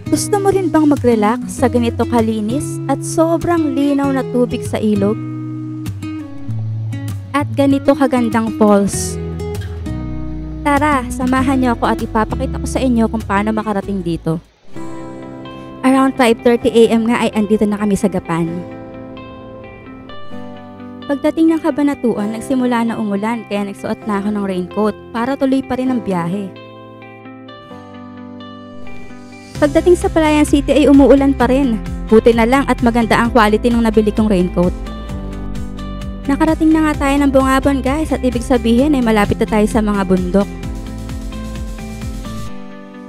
Gusto mo rin bang mag-relax sa ganito kalinis at sobrang linaw na tubig sa ilog? At ganito kagandang falls? Tara, samahan niyo ako at ipapakita ko sa inyo kung paano makarating dito. Around 5:30 AM nga ay andito na kami sa Gapan. Pagdating ng Cabanatuan, nagsimula na umulan kaya nagsuot na ako ng raincoat para tuloy pa rin ang biyahe. Pagdating sa Palayan City ay umuulan pa rin. Buti na lang at maganda ang quality ng nabili kong raincoat. Nakarating na nga tayo ng Bungabon guys at ibig sabihin ay malapit na tayo sa mga bundok.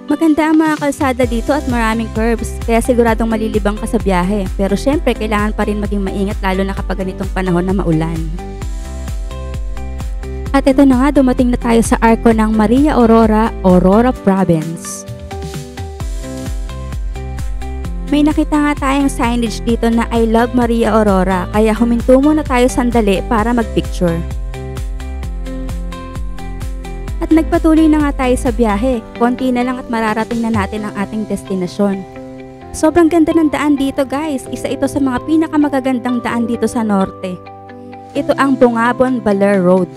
Maganda ang mga kalsada dito at maraming curbs kaya siguradong malilibang ka sa biyahe. Pero syempre kailangan pa rin maging maingat lalo na kapag ganitong panahon na maulan. At ito na nga, dumating na tayo sa arko ng Maria Aurora, Aurora Province. May nakita nga tayong signage dito na I love Maria Aurora kaya huminto muna tayo sandali para magpicture. At nagpatuloy na nga tayo sa biyahe, konti na lang at mararating na natin ang ating destinasyon. Sobrang ganda ng daan dito guys, isa ito sa mga pinakamagagandang daan dito sa norte. Ito ang Bungabon-Baler Road.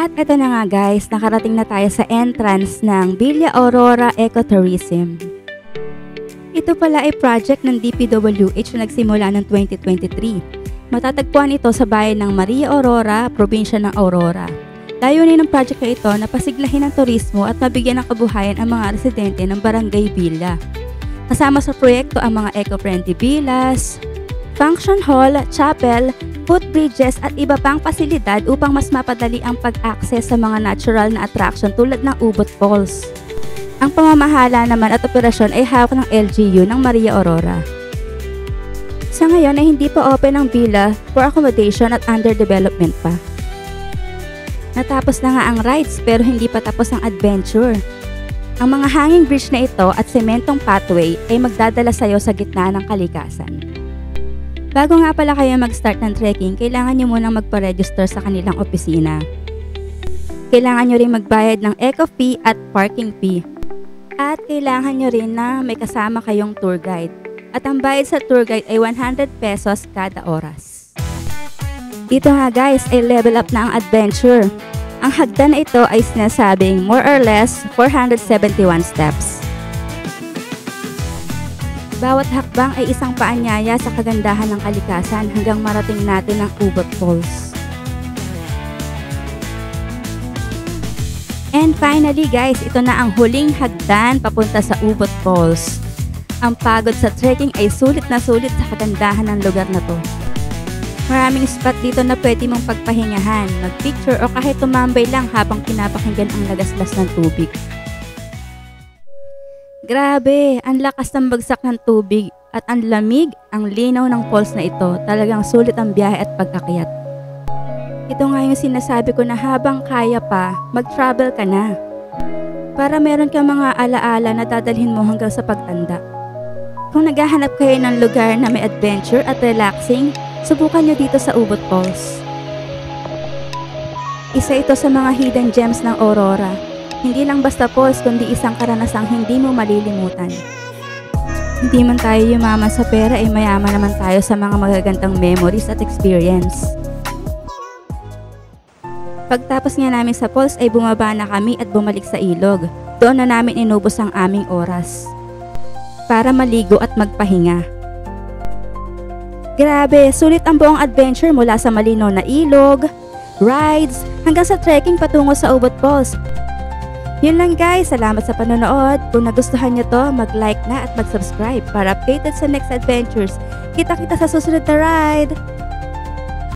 At ito na nga guys, nakarating na tayo sa entrance ng Villa Aurora Ecotourism. Ito pala ay project ng DPWH na nagsimula ng 2023. Matatagpuan ito sa bayan ng Maria Aurora, probinsya ng Aurora. Layunin ng project na ito na pasiglahin ang turismo at mabigyan ng kabuhayan ang mga residente ng Barangay Villa. Kasama sa proyekto ang mga eco-friendly villas, function hall, chapel, footbridges at iba pang pasilidad upang mas mapadali ang pag-access sa mga natural na attraction tulad ng Ubot Falls. Ang pamamahala naman at operasyon ay hawak ng LGU ng Maria Aurora. Sa ngayon ay hindi pa open ang villa for accommodation at under development pa. Natapos na nga ang rides pero hindi pa tapos ang adventure. Ang mga hanging bridge na ito at sementong pathway ay magdadala sa iyo sa gitna ng kalikasan. Bago nga pala kayo mag-start ng trekking, kailangan nyo munang magpa-register sa kanilang opisina. Kailangan nyo rin magbayad ng eco fee at parking fee. At kailangan nyo rin na may kasama kayong tour guide. At ang bayad sa tour guide ay 100 pesos kada oras. Dito nga guys ay level up na ang adventure. Ang hagdan na ito ay sinasabing more or less 471 steps. Bawat hakbang ay isang paanyaya sa kagandahan ng kalikasan hanggang marating natin ang Ubot Falls. And finally guys, ito na ang huling hagdan papunta sa Ubot Falls. Ang pagod sa trekking ay sulit na sulit sa kagandahan ng lugar na to. Maraming spot dito na pwede mong pagpahingahan, magpicture o kahit tumambay lang habang pinapakinggan ang lagaslas ng tubig. Grabe, ang lakas ng bagsak ng tubig at ang lamig, ang linaw ng falls na ito. Talagang sulit ang biyahe at pag-akyat. Ito nga yung sinasabi ko na habang kaya pa, mag-travel ka na. Para meron kang mga alaala na dadalhin mo hanggang sa pagtanda. Kung naghahanap kayo ng lugar na may adventure at relaxing, subukan nyo dito sa Ubot Falls. Isa ito sa mga hidden gems ng Aurora. Hindi lang basta falls kundi isang karanasang hindi mo malilimutan. Hindi man tayo yumaman sa pera ay mayaman naman tayo sa mga magagandang memories at experience. Pagtapos nga namin sa falls ay bumaba na kami at bumalik sa ilog. Doon na namin inubos ang aming oras para maligo at magpahinga. Grabe, sulit ang buong adventure mula sa malinaw na ilog, rides, hanggang sa trekking patungo sa Ubot Falls. Yun lang guys, salamat sa panonood. Kung nagustuhan nyo to, mag-like na at mag-subscribe para updated sa next adventures. Kita-kita sa susunod na ride!